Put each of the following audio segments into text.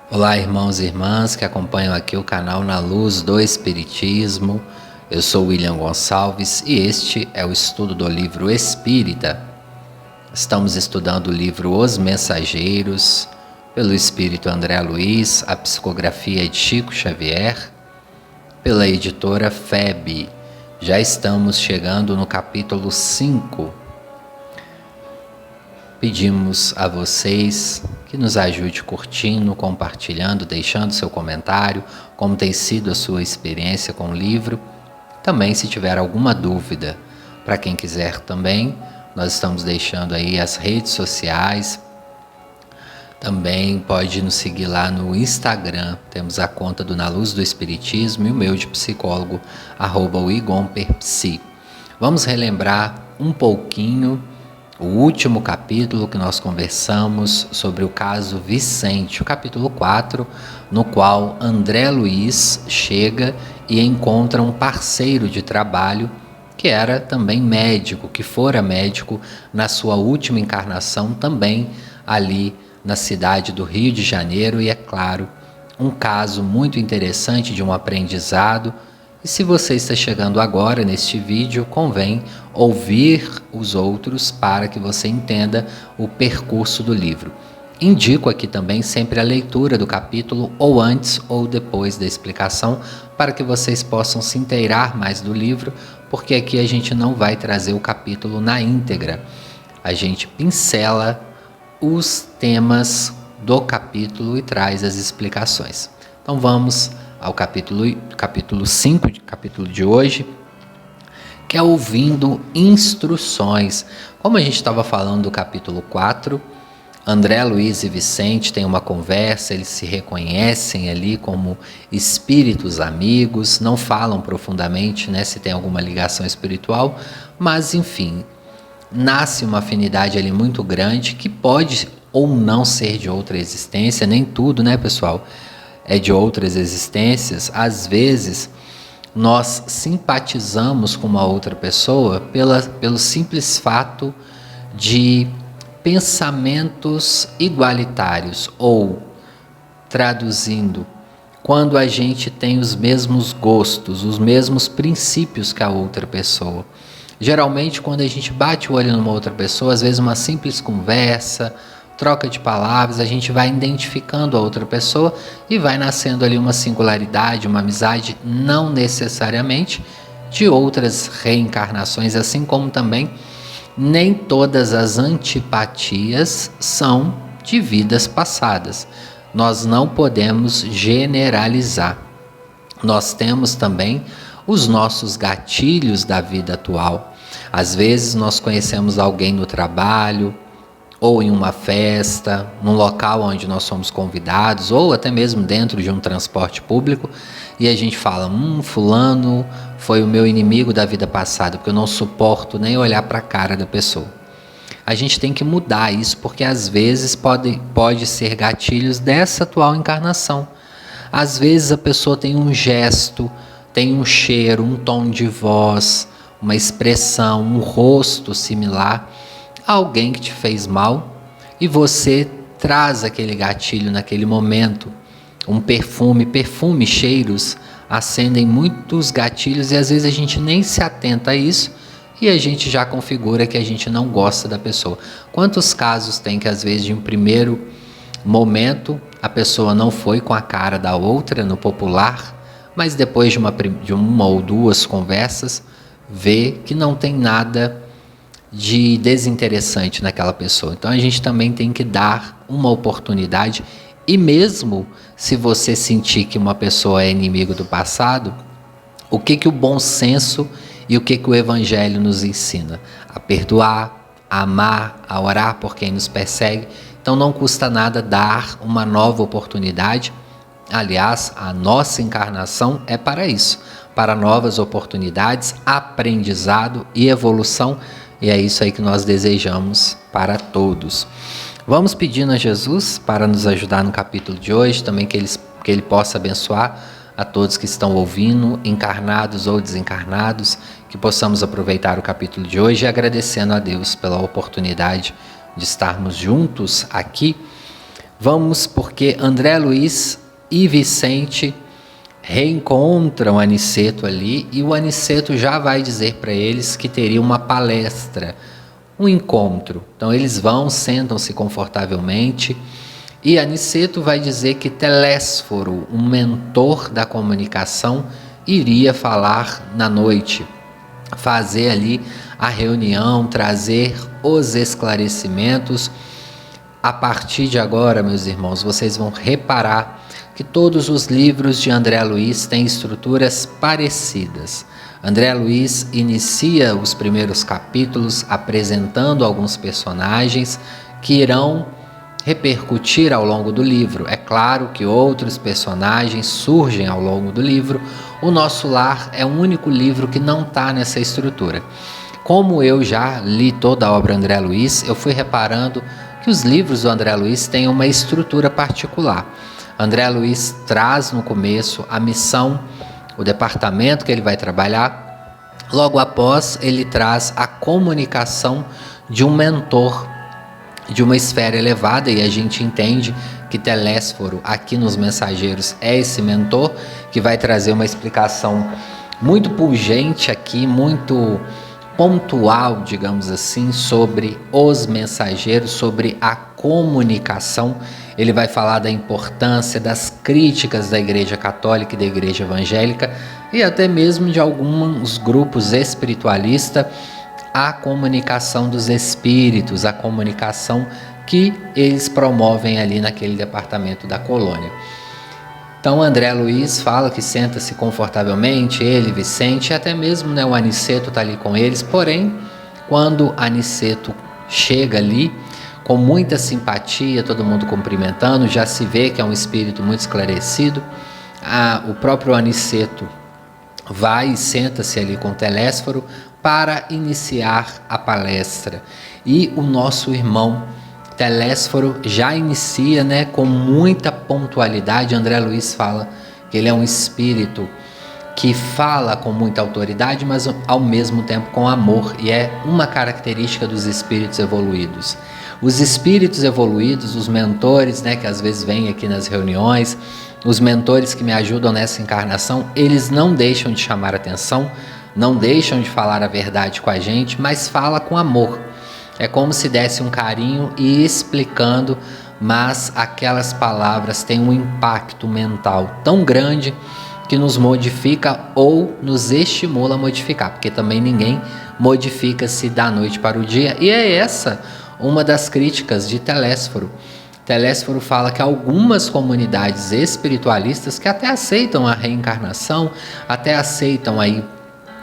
Olá, irmãos e irmãs que acompanham aqui o canal Na Luz do Espiritismo. Eu sou William Gonçalves e este é o estudo do livro Espírita. Estamos estudando o livro Os Mensageiros, pelo Espírito André Luiz, a psicografia de Chico Xavier, pela editora FEB. Já estamos chegando no capítulo 5. Pedimos a vocês que nos ajude curtindo, compartilhando, deixando seu comentário, como tem sido a sua experiência com o livro. Também, se tiver alguma dúvida, para quem quiser também, nós estamos deixando aí as redes sociais. Também pode nos seguir lá no Instagram, temos a conta do Na Luz do Espiritismo e o meu de psicólogo, @igomperpsi. Vamos relembrar um pouquinho o último capítulo que nós conversamos sobre o caso Vicente, o capítulo 4, no qual André Luiz chega e encontra um parceiro de trabalho que era também médico, que fora médico na sua última encarnação, também ali na cidade do Rio de Janeiro, e é claro, um caso muito interessante de um aprendizado. E se você está chegando agora neste vídeo, convém ouvir os outros para que você entenda o percurso do livro. Indico aqui também sempre a leitura do capítulo, ou antes ou depois da explicação, para que vocês possam se inteirar mais do livro, porque aqui a gente não vai trazer o capítulo na íntegra. A gente pincela os temas do capítulo e traz as explicações. Então vamos ao capítulo 5, capítulo de hoje, que é ouvindo instruções. Como a gente estava falando do capítulo 4, André Luiz e Vicente têm uma conversa, eles se reconhecem ali como espíritos amigos, não falam profundamente, né, se tem alguma ligação espiritual, mas enfim, nasce uma afinidade ali muito grande, que pode ou não ser de outra existência, nem tudo, né, pessoal, é de outras existências. Às vezes nós simpatizamos com uma outra pessoa pelo simples fato de pensamentos igualitários, ou, traduzindo, quando a gente tem os mesmos gostos, os mesmos princípios que a outra pessoa. Geralmente, quando a gente bate o olho numa outra pessoa, às vezes uma simples conversa, troca de palavras, a gente vai identificando a outra pessoa e vai nascendo ali uma singularidade, uma amizade, não necessariamente de outras reencarnações, assim como também nem todas as antipatias são de vidas passadas. Nós não podemos generalizar. Nós temos também os nossos gatilhos da vida atual. Às vezes nós conhecemos alguém no trabalho, ou em uma festa, num local onde nós somos convidados, ou até mesmo dentro de um transporte público, e a gente fala, fulano foi o meu inimigo da vida passada, porque eu não suporto nem olhar para a cara da pessoa. A gente tem que mudar isso, porque às vezes pode ser gatilhos dessa atual encarnação. Às vezes a pessoa tem um gesto, tem um cheiro, um tom de voz, uma expressão, um rosto similar a alguém que te fez mal, e você traz aquele gatilho naquele momento. Um perfume, cheiros acendem muitos gatilhos, e às vezes a gente nem se atenta a isso e a gente já configura que a gente não gosta da pessoa. Quantos casos tem que às vezes de um primeiro momento a pessoa não foi com a cara da outra no popular, mas depois de uma ou duas conversas vê que não tem nada de desinteressante naquela pessoa. Então a gente também tem que dar uma oportunidade, e mesmo se você sentir que uma pessoa é inimigo do passado, o que o bom senso e o que o Evangelho nos ensina? A perdoar, a amar, a orar por quem nos persegue. Então não custa nada dar uma nova oportunidade. Aliás, a nossa encarnação é para isso, para novas oportunidades, aprendizado e evolução. E é isso aí que nós desejamos para todos. Vamos pedindo a Jesus para nos ajudar no capítulo de hoje, também que Ele possa abençoar a todos que estão ouvindo, encarnados ou desencarnados, que possamos aproveitar o capítulo de hoje, agradecendo a Deus pela oportunidade de estarmos juntos aqui Vamos porque André Luiz e Vicente reencontram Aniceto ali e o Aniceto já vai dizer para eles que teria uma palestra, um encontro. Então eles vão, sentam-se confortavelmente e Aniceto vai dizer que Telésforo, um mentor da comunicação, iria falar na noite, fazer ali a reunião, trazer os esclarecimentos. A partir de agora, meus irmãos, vocês vão reparar que todos os livros de André Luiz têm estruturas parecidas. André Luiz inicia os primeiros capítulos apresentando alguns personagens que irão repercutir ao longo do livro. É claro que outros personagens surgem ao longo do livro. O Nosso Lar é o único livro que não está nessa estrutura. Como eu já li toda a obra de André Luiz, eu fui reparando que os livros do André Luiz têm uma estrutura particular. André Luiz traz no começo a missão, o departamento que ele vai trabalhar. Logo após, ele traz a comunicação de um mentor de uma esfera elevada, e a gente entende que Telésforo, aqui nos Mensageiros, é esse mentor que vai trazer uma explicação muito pungente aqui, muito pontual, digamos assim, sobre os mensageiros, sobre a comunicação. Ele vai falar da importância das críticas da Igreja Católica e da Igreja Evangélica e até mesmo de alguns grupos espiritualistas, a comunicação dos espíritos, a comunicação que eles promovem ali naquele departamento da colônia. Então André Luiz fala que senta-se confortavelmente, ele, Vicente, e até mesmo o Aniceto está ali com eles, porém, quando Aniceto chega ali, com muita simpatia, todo mundo cumprimentando, já se vê que é um espírito muito esclarecido, o próprio Aniceto vai e senta-se ali com o Telésforo para iniciar a palestra. E o nosso irmão Telésforo já inicia, com muita pontualidade. André Luiz fala que ele é um espírito que fala com muita autoridade, mas ao mesmo tempo com amor, e é uma característica dos espíritos evoluídos. Os espíritos evoluídos, os mentores, que às vezes vêm aqui nas reuniões, os mentores que me ajudam nessa encarnação, eles não deixam de chamar atenção, não deixam de falar a verdade com a gente, mas fala com amor. É como se desse um carinho e explicando, mas aquelas palavras têm um impacto mental tão grande que nos modifica ou nos estimula a modificar, porque também ninguém modifica-se da noite para o dia. E é essa uma das críticas de Telésforo. Telésforo fala que algumas comunidades espiritualistas que até aceitam a reencarnação, até aceitam aí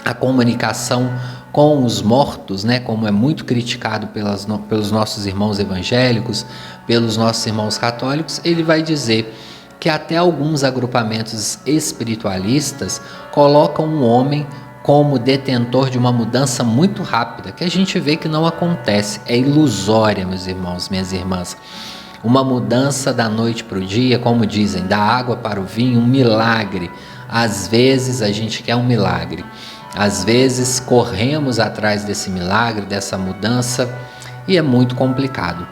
a comunicação com os mortos, como é muito criticado pelos nossos irmãos evangélicos, pelos nossos irmãos católicos, ele vai dizer que até alguns agrupamentos espiritualistas colocam um homem como detentor de uma mudança muito rápida, que a gente vê que não acontece, é ilusória, meus irmãos, minhas irmãs. Uma mudança da noite para o dia, como dizem, da água para o vinho, um milagre. Às vezes a gente quer um milagre. Às vezes corremos atrás desse milagre, dessa mudança, e é muito complicado.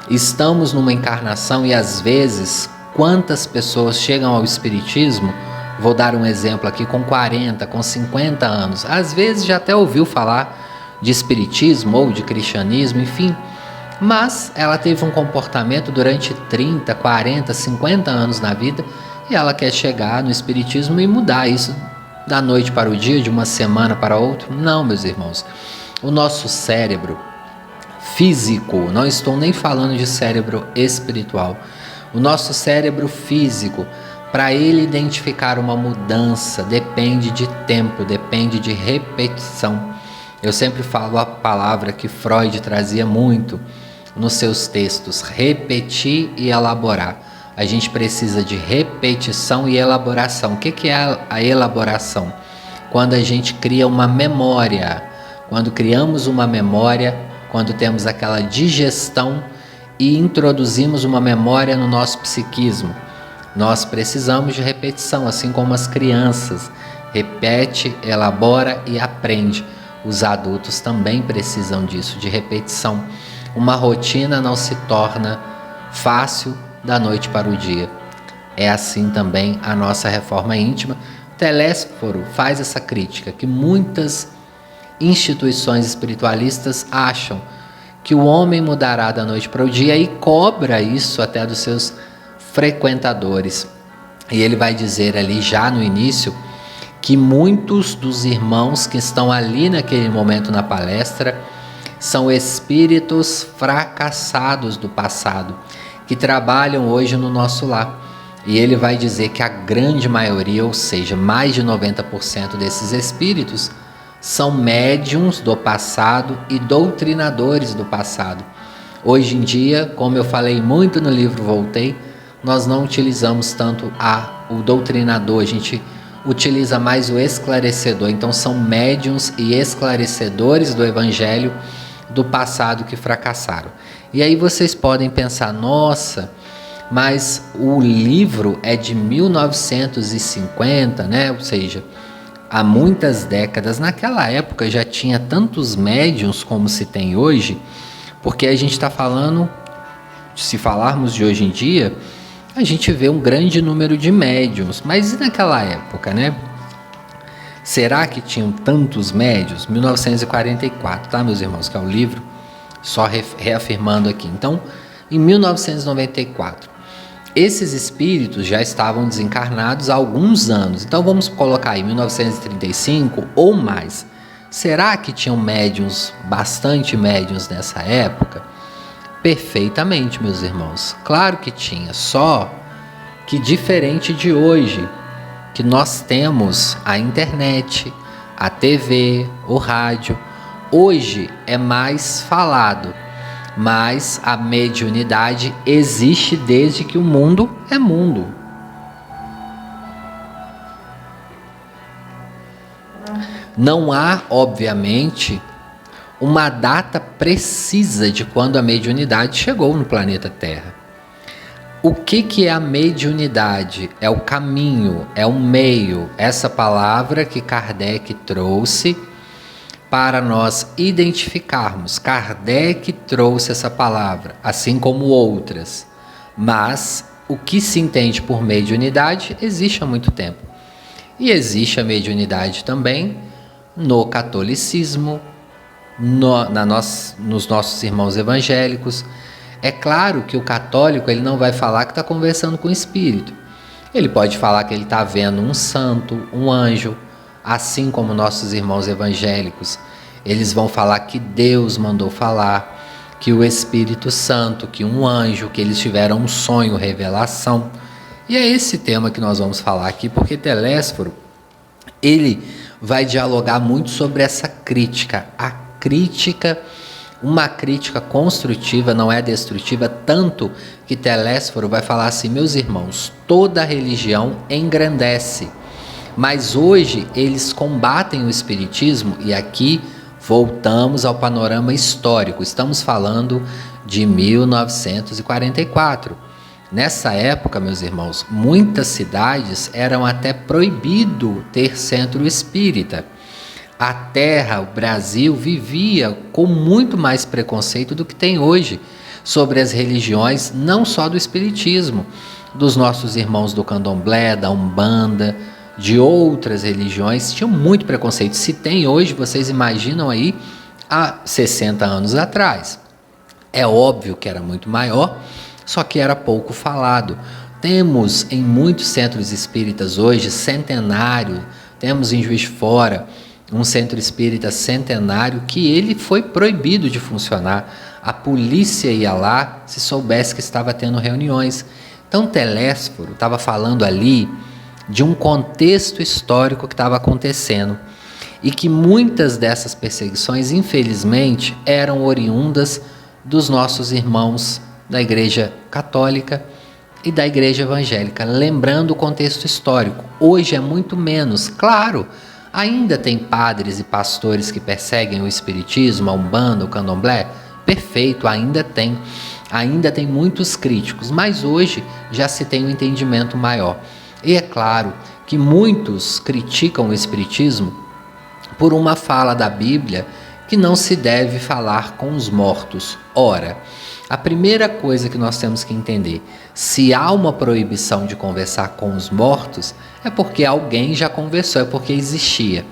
Estamos numa encarnação e às vezes, quantas pessoas chegam ao espiritismo, vou dar um exemplo aqui, com 40, com 50 anos, às vezes já até ouviu falar de espiritismo ou de cristianismo, enfim, mas ela teve um comportamento durante 30, 40, 50 anos na vida e ela quer chegar no espiritismo e mudar isso da noite para o dia, de uma semana para outra. Não, meus irmãos, o nosso cérebro físico, não estou nem falando de cérebro espiritual, o nosso cérebro físico, para ele identificar uma mudança, depende de tempo, depende de repetição. Eu sempre falo a palavra que Freud trazia muito nos seus textos: repetir e elaborar. A gente precisa de repetição e elaboração. O que é a elaboração? Quando a gente cria uma memória, quando criamos uma memória, quando temos aquela digestão e introduzimos uma memória no nosso psiquismo. Nós precisamos de repetição, assim como as crianças. Repete, elabora e aprende. Os adultos também precisam disso, de repetição. Uma rotina não se torna fácil, da noite para o dia. É assim também a nossa reforma íntima. Telésforo faz essa crítica, que muitas instituições espiritualistas acham que o homem mudará da noite para o dia e cobra isso até dos seus frequentadores. E ele vai dizer ali já no início que muitos dos irmãos que estão ali naquele momento na palestra são espíritos fracassados do passado, que trabalham hoje no nosso lar. E ele vai dizer que a grande maioria, ou seja, mais de 90% desses espíritos, são médiums do passado e doutrinadores do passado. Hoje em dia, como eu falei muito no livro Voltei, nós não utilizamos tanto o doutrinador, a gente utiliza mais o esclarecedor. Então são médiums e esclarecedores do evangelho do passado que fracassaram. E aí vocês podem pensar, nossa, mas o livro é de 1950, né? Ou seja, há muitas décadas. Naquela época já tinha tantos médiums como se tem hoje, porque a gente está falando, se falarmos de hoje em dia, a gente vê um grande número de médiums. Mas e naquela época, né? Será que tinham tantos médiuns? 1944, tá, meus irmãos? Que é o livro, só reafirmando aqui. Então, em 1994, esses espíritos já estavam desencarnados há alguns anos. Então, vamos colocar aí 1935 ou mais. Será que tinham médiuns, bastante médiuns nessa época? Perfeitamente, meus irmãos. Claro que tinha, só que diferente de hoje, que nós temos a internet, a TV, o rádio. Hoje é mais falado, mas a mediunidade existe desde que o mundo é mundo. Não há, obviamente, uma data precisa de quando a mediunidade chegou no planeta Terra. O que é a mediunidade? É o caminho, é o meio, essa palavra que Kardec trouxe para nós identificarmos. Kardec trouxe essa palavra, assim como outras. Mas o que se entende por mediunidade existe há muito tempo. E existe a mediunidade também no catolicismo, nos nossos irmãos evangélicos. É claro que o católico ele não vai falar que está conversando com o espírito. Ele pode falar que ele está vendo um santo, um anjo, assim como nossos irmãos evangélicos. Eles vão falar que Deus mandou falar, que o Espírito Santo, que um anjo, que eles tiveram um sonho, revelação. E é esse tema que nós vamos falar aqui, porque Telésforo, ele vai dialogar muito sobre essa crítica. A crítica, uma crítica construtiva, não é destrutiva, tanto que Telésforo vai falar assim, meus irmãos, toda religião engrandece, mas hoje eles combatem o espiritismo, e aqui voltamos ao panorama histórico, estamos falando de 1944. Nessa época, meus irmãos, muitas cidades eram até proibido ter centro espírita. A terra, o Brasil, vivia com muito mais preconceito do que tem hoje sobre as religiões, não só do espiritismo, dos nossos irmãos do candomblé, da umbanda, de outras religiões, tinham muito preconceito. Se tem hoje, vocês imaginam aí, há 60 anos atrás. É óbvio que era muito maior, só que era pouco falado. Temos em muitos centros espíritas hoje, centenário, temos em Juiz de Fora, um centro espírita centenário que ele foi proibido de funcionar. A polícia ia lá se soubesse que estava tendo reuniões. Então Telésforo estava falando ali de um contexto histórico que estava acontecendo e que muitas dessas perseguições, infelizmente, eram oriundas dos nossos irmãos da Igreja Católica e da Igreja Evangélica. Lembrando o contexto histórico, hoje é muito menos, claro. Ainda tem padres e pastores que perseguem o espiritismo, a umbanda, o candomblé? Perfeito, ainda tem muitos críticos, mas hoje já se tem um entendimento maior. E é claro que muitos criticam o espiritismo por uma fala da Bíblia que não se deve falar com os mortos. Ora, a primeira coisa que nós temos que entender, Se há uma proibição de conversar com os mortos, é porque alguém já conversou, é porque existia.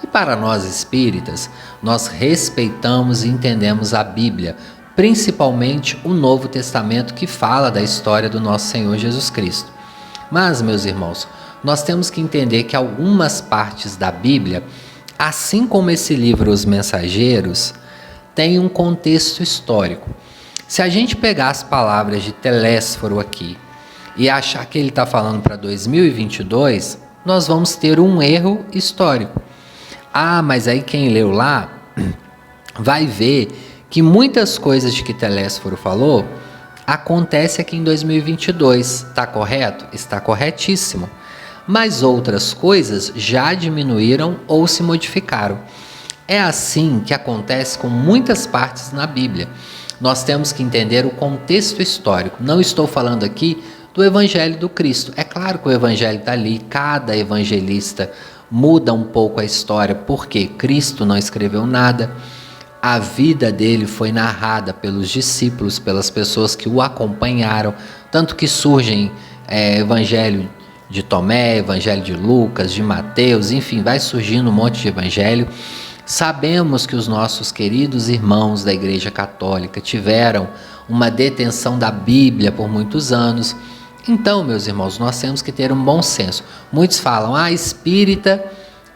E para nós espíritas, nós respeitamos e entendemos a Bíblia, principalmente o Novo Testamento, que fala da história do nosso Senhor Jesus Cristo. Mas, meus irmãos, nós temos que entender que algumas partes da Bíblia, assim como esse livro Os Mensageiros, tem um contexto histórico. Se a gente pegar as palavras de Telésforo aqui e achar que ele está falando para 2022, nós vamos ter um erro histórico. Ah, mas aí quem leu lá vai ver que muitas coisas de que Telésforo falou acontece aqui em 2022. Está correto? Está corretíssimo. Mas outras coisas já diminuíram ou se modificaram. É assim que acontece com muitas partes na Bíblia. Nós temos que entender o contexto histórico. Não estou falando aqui do Evangelho do Cristo. É claro que o Evangelho está ali, cada evangelista muda um pouco a história, porque Cristo não escreveu nada. A vida dele foi narrada pelos discípulos, pelas pessoas que o acompanharam, tanto que surgem Evangelho de Tomé, Evangelho de Lucas, de Mateus, enfim, vai surgindo um monte de evangelho. Sabemos que os nossos queridos irmãos da Igreja Católica tiveram uma detenção da Bíblia por muitos anos. Então, meus irmãos, nós temos que ter um bom senso. Muitos falam, espírita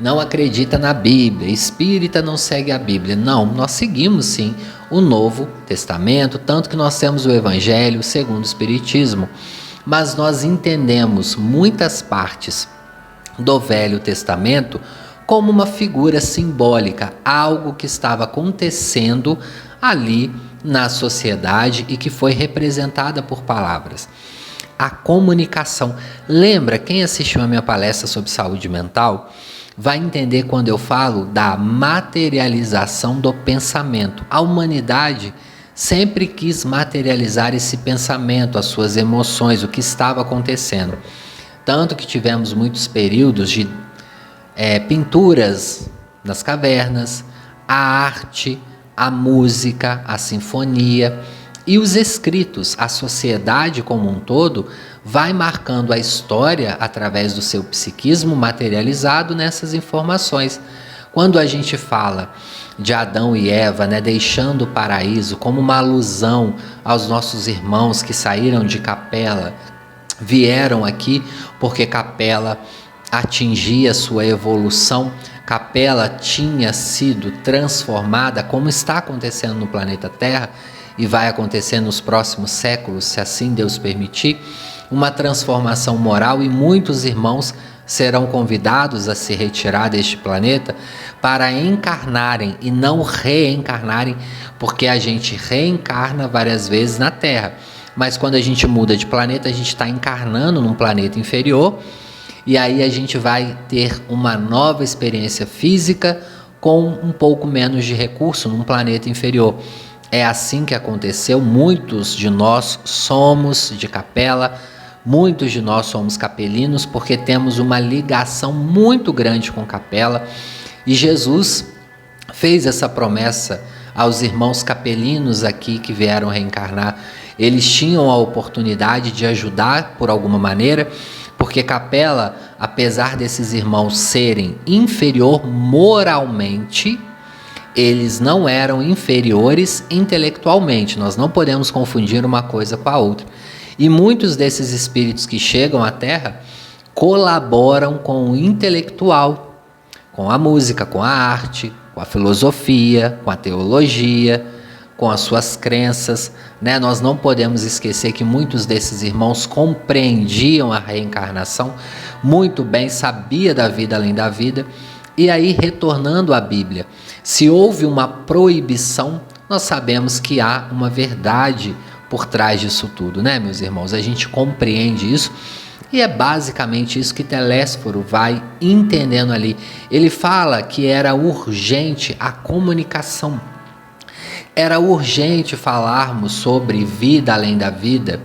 não acredita na Bíblia, espírita não segue a Bíblia. Não, nós seguimos sim o Novo Testamento, tanto que nós temos o Evangelho segundo o Espiritismo. Mas nós entendemos muitas partes do Velho Testamento como uma figura simbólica, algo que estava acontecendo ali na sociedade e que foi representada por palavras. A comunicação. Lembra, quem assistiu a minha palestra sobre saúde mental vai entender quando eu falo da materialização do pensamento. A humanidade sempre quis materializar esse pensamento, as suas emoções, o que estava acontecendo. Tanto que tivemos muitos períodos de pinturas nas cavernas, a arte, a música, a sinfonia e os escritos. A sociedade como um todo vai marcando a história através do seu psiquismo materializado nessas informações. Quando a gente fala de Adão e Eva, deixando o paraíso como uma alusão aos nossos irmãos que saíram de Capela, vieram aqui porque Capela atingia sua evolução, Capela tinha sido transformada, como está acontecendo no planeta Terra e vai acontecer nos próximos séculos, se assim Deus permitir, uma transformação moral, e muitos irmãos serão convidados a se retirar deste planeta para encarnarem e não reencarnarem, porque a gente reencarna várias vezes na Terra, mas quando a gente muda de planeta, a gente está encarnando num planeta inferior, e aí a gente vai ter uma nova experiência física com um pouco menos de recurso num planeta inferior. É assim que aconteceu. Muitos de nós somos de Capela, muitos de nós somos capelinos porque temos uma ligação muito grande com Capela, e Jesus fez essa promessa aos irmãos capelinos aqui que vieram reencarnar. Eles tinham a oportunidade de ajudar por alguma maneira, porque Capela, apesar desses irmãos serem inferior moralmente, eles não eram inferiores intelectualmente. Nós não podemos confundir uma coisa com a outra. E muitos desses espíritos que chegam à Terra colaboram com o intelectual, com a música, com a arte, com a filosofia, com a teologia, com as suas crenças, Nós não podemos esquecer que muitos desses irmãos compreendiam a reencarnação muito bem, sabia da vida além da vida. E aí, retornando à Bíblia, se houve uma proibição, nós sabemos que há uma verdade por trás disso tudo, meus irmãos? A gente compreende isso, e é basicamente isso que Telésforo vai entendendo ali. Ele fala que era urgente a comunicação. Era urgente falarmos sobre vida além da vida,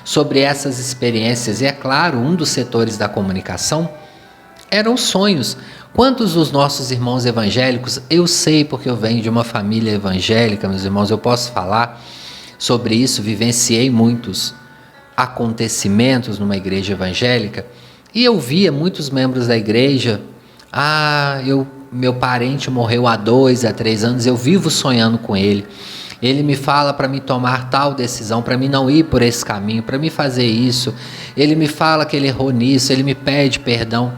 sobre essas experiências. E é claro, um dos setores da comunicação eram os sonhos. Quantos dos nossos irmãos evangélicos, eu sei porque eu venho de uma família evangélica, meus irmãos, eu posso falar sobre isso, vivenciei muitos. acontecimentos numa igreja evangélica, e eu via muitos membros da igreja, meu parente morreu há 2 a 3 anos, eu vivo sonhando com ele. Ele me fala para me tomar tal decisão, para mim não ir por esse caminho, para me fazer isso. Ele me fala que ele errou nisso, ele me pede perdão.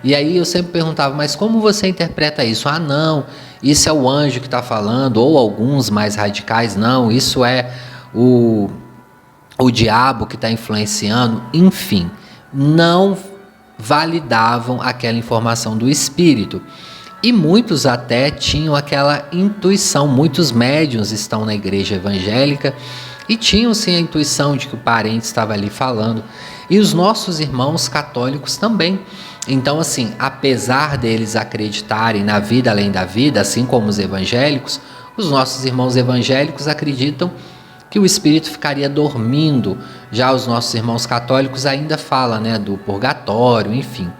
E aí eu sempre perguntava, mas como você interpreta isso? Não, isso é o anjo que está falando, ou alguns mais radicais, não, isso é o diabo que está influenciando. Enfim, não validavam aquela informação do espírito. E muitos até tinham aquela intuição, muitos médiuns estão na igreja evangélica e tinham sim a intuição de que o parente estava ali falando. E os nossos irmãos católicos também. Então assim, apesar deles acreditarem na vida além da vida, assim como os evangélicos, os nossos irmãos evangélicos acreditam que o espírito ficaria dormindo. Já os nossos irmãos católicos ainda falam, né, do purgatório, enfim.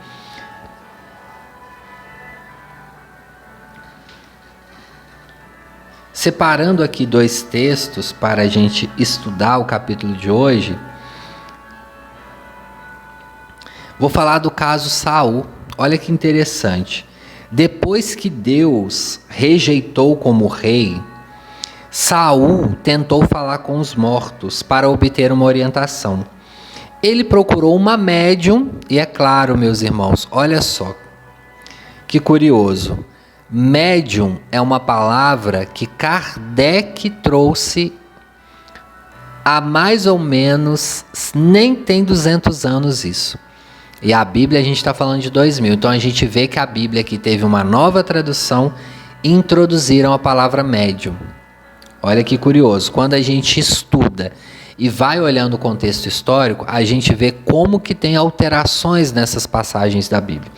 Separando aqui 2 textos para a gente estudar o capítulo de hoje, vou falar do caso Saul. Olha que interessante. Depois que Deus rejeitou como rei, Saul tentou falar com os mortos para obter uma orientação. Ele procurou uma médium, e é claro, meus irmãos, olha só que curioso. Médium é uma palavra que Kardec trouxe há mais ou menos, nem tem 200 anos isso. E a Bíblia a gente está falando de 2000. Então a gente vê que a Bíblia aqui teve uma nova tradução e introduziram a palavra médium. Olha que curioso. Quando a gente estuda e vai olhando o contexto histórico, a gente vê como que tem alterações nessas passagens da Bíblia.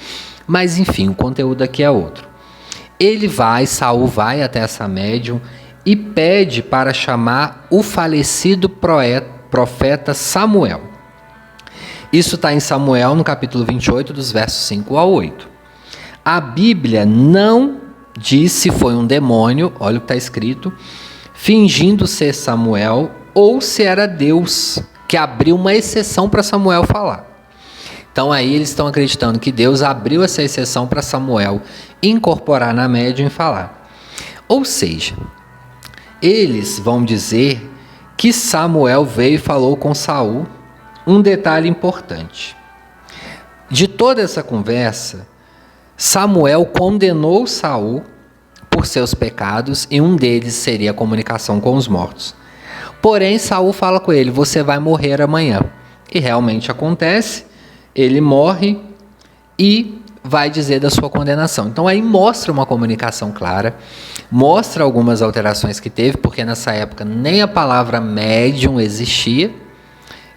Mas enfim, o conteúdo aqui é outro. Saul vai até essa médium e pede para chamar o falecido profeta Samuel. Isso está em Samuel, no capítulo 28, dos versos 5 ao 8. A Bíblia não diz se foi um demônio, olha o que está escrito, fingindo ser Samuel, ou se era Deus que abriu uma exceção para Samuel falar. Então aí eles estão acreditando que Deus abriu essa exceção para Samuel incorporar na médium e falar. Ou seja, eles vão dizer que Samuel veio e falou com Saul. Um detalhe importante. De toda essa conversa, Samuel condenou Saul por seus pecados e um deles seria a comunicação com os mortos. Porém, Saul fala com ele, você vai morrer amanhã. E realmente acontece. Ele morre e vai dizer da sua condenação. Então aí mostra uma comunicação clara, mostra algumas alterações que teve, porque nessa época nem a palavra médium existia,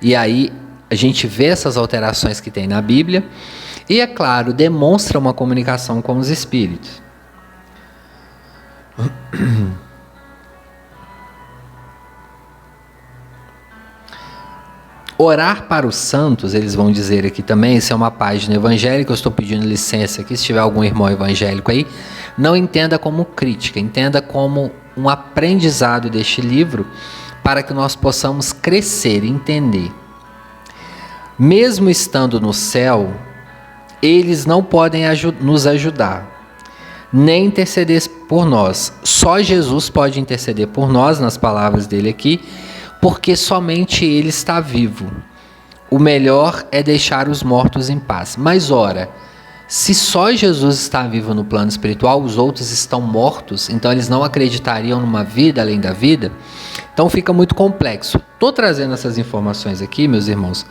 e aí a gente vê essas alterações que tem na Bíblia, e é claro, demonstra uma comunicação com os espíritos. Orar para os santos, eles vão dizer aqui também, isso é uma página evangélica, eu estou pedindo licença aqui, se tiver algum irmão evangélico aí, não entenda como crítica, entenda como um aprendizado deste livro, para que nós possamos crescer, entender. Mesmo estando no céu, eles não podem nos ajudar, nem interceder por nós. Só Jesus pode interceder por nós, nas palavras dele aqui, porque somente ele está vivo. O melhor é deixar os mortos em paz. Mas ora, se só Jesus está vivo no plano espiritual, os outros estão mortos, então eles não acreditariam numa vida além da vida, então fica muito complexo. Estou trazendo essas informações aqui, meus irmãos,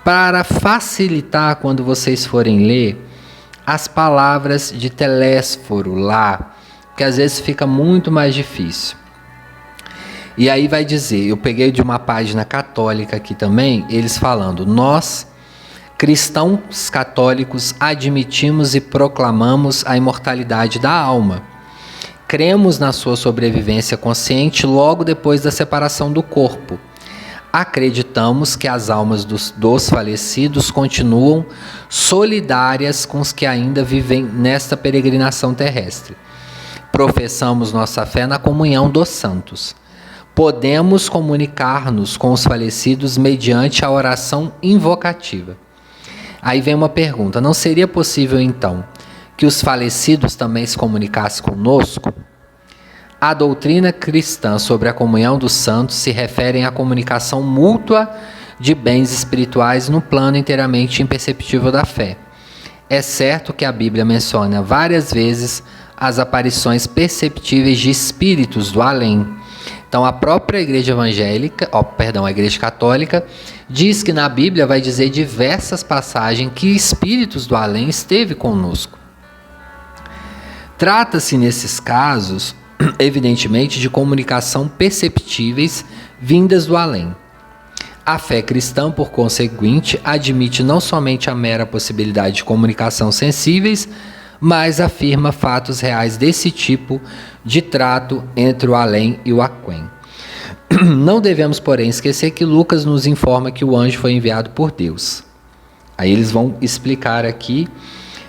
para facilitar quando vocês forem ler as palavras de Telésforo lá, que às vezes fica muito mais difícil. E aí vai dizer, eu peguei de uma página católica aqui também, eles falando, nós, cristãos católicos, admitimos e proclamamos a imortalidade da alma. Cremos na sua sobrevivência consciente logo depois da separação do corpo. Acreditamos que as almas dos falecidos continuam solidárias com os que ainda vivem nesta peregrinação terrestre. Professamos nossa fé na comunhão dos santos. podemos comunicar-nos com os falecidos mediante a oração invocativa. Aí vem uma pergunta: não seria possível então que os falecidos também se comunicassem conosco? A doutrina cristã sobre a comunhão dos santos se refere à comunicação mútua de bens espirituais no plano inteiramente imperceptível da fé. É certo que a Bíblia menciona várias vezes as aparições perceptíveis de espíritos do além. Então a própria Igreja Evangélica, a Igreja Católica, diz que na Bíblia vai dizer diversas passagens que espíritos do além esteve conosco. Trata-se nesses casos, evidentemente, de comunicação perceptíveis vindas do além. A fé cristã, por conseguinte, admite não somente a mera possibilidade de comunicação sensíveis, mas afirma fatos reais desse tipo de trato entre o além e o aquém. Não devemos, porém, esquecer que Lucas nos informa que o anjo foi enviado por Deus. Aí eles vão explicar aqui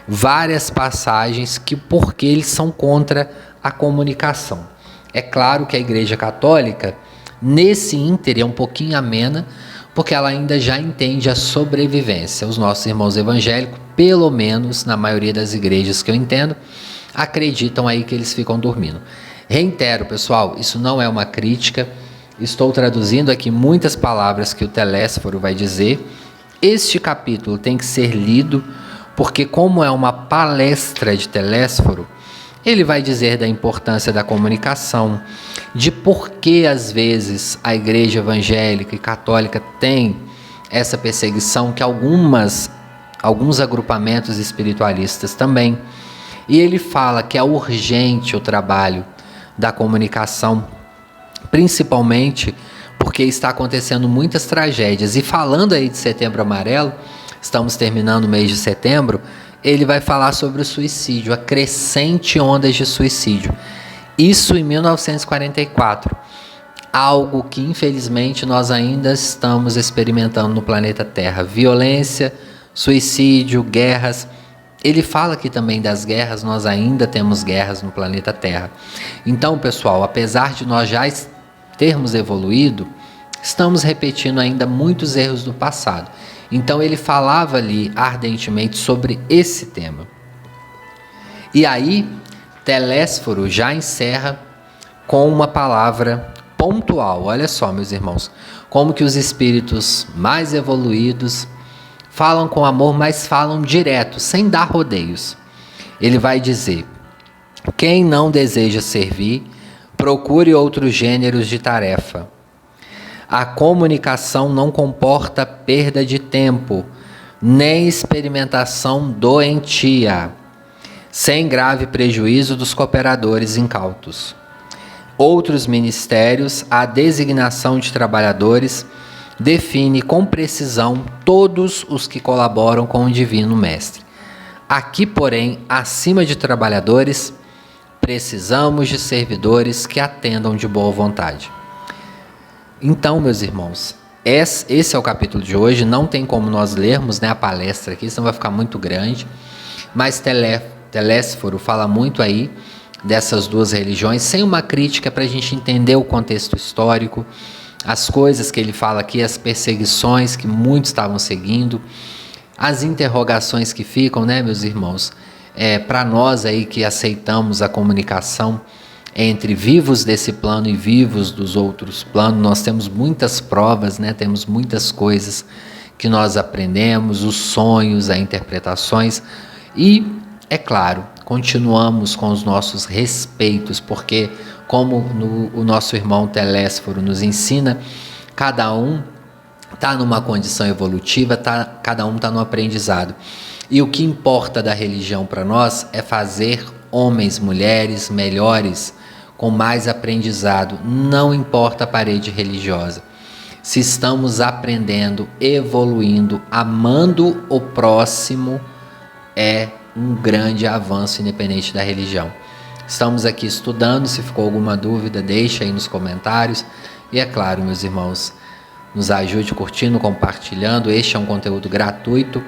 várias passagens que porque eles são contra a comunicação. É claro que a Igreja Católica, nesse ínter, é um pouquinho amena, porque ela ainda já entende a sobrevivência. Os nossos irmãos evangélicos, pelo menos na maioria das igrejas que eu entendo, acreditam aí que eles ficam dormindo. Reitero, pessoal, isso não é uma crítica. Estou traduzindo aqui muitas palavras que o Telésforo vai dizer. Este capítulo tem que ser lido, porque como é uma palestra de Telésforo, ele vai dizer da importância da comunicação, de por que às vezes a igreja evangélica e católica tem essa perseguição que alguns agrupamentos espiritualistas também. E ele fala que é urgente o trabalho da comunicação, principalmente porque está acontecendo muitas tragédias. E falando aí de Setembro Amarelo, estamos terminando o mês de setembro, ele vai falar sobre o suicídio, a crescente ondas de suicídio. Isso em 1944, algo que infelizmente nós ainda estamos experimentando no planeta Terra. Violência, suicídio, guerras. Ele fala aqui também das guerras, nós ainda temos guerras no planeta Terra. Então, pessoal, apesar de nós já termos evoluído, estamos repetindo ainda muitos erros do passado. Então ele falava ali ardentemente sobre esse tema. E aí, Telésforo já encerra com uma palavra pontual. Olha só, meus irmãos, como que os espíritos mais evoluídos falam com amor, mas falam direto, sem dar rodeios. Ele vai dizer: quem não deseja servir, procure outros gêneros de tarefa. A comunicação não comporta perda de tempo, nem experimentação doentia, sem grave prejuízo dos cooperadores incautos. Outros ministérios, a designação de trabalhadores, define com precisão todos os que colaboram com o Divino Mestre. Aqui, porém, acima de trabalhadores, precisamos de servidores que atendam de boa vontade. Então, meus irmãos, esse é o capítulo de hoje. Não tem como nós lermos, a palestra aqui, senão vai ficar muito grande. Mas Telésforo fala muito aí dessas duas religiões, sem uma crítica, para a gente entender o contexto histórico, as coisas que ele fala aqui, as perseguições que muitos estavam seguindo, as interrogações que ficam, meus irmãos, para nós aí que aceitamos a comunicação entre vivos desse plano e vivos dos outros planos. Nós temos muitas provas, temos muitas coisas que nós aprendemos, os sonhos, as interpretações, e, é claro, continuamos com os nossos respeitos, porque, como o nosso irmão Telésforo nos ensina, cada um está numa condição evolutiva, cada um está no aprendizado. E o que importa da religião para nós é fazer homens, mulheres melhores, com mais aprendizado. Não importa a parede religiosa. Se estamos aprendendo, evoluindo, amando o próximo, é um grande avanço independente da religião. Estamos aqui estudando. Se ficou alguma dúvida, deixa aí nos comentários. E é claro, meus irmãos, nos ajude curtindo, compartilhando. Este é um conteúdo gratuito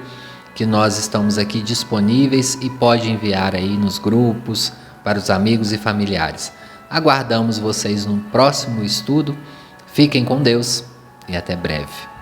que nós estamos aqui disponíveis e pode enviar aí nos grupos para os amigos e familiares. Aguardamos vocês no próximo estudo. Fiquem com Deus e até breve.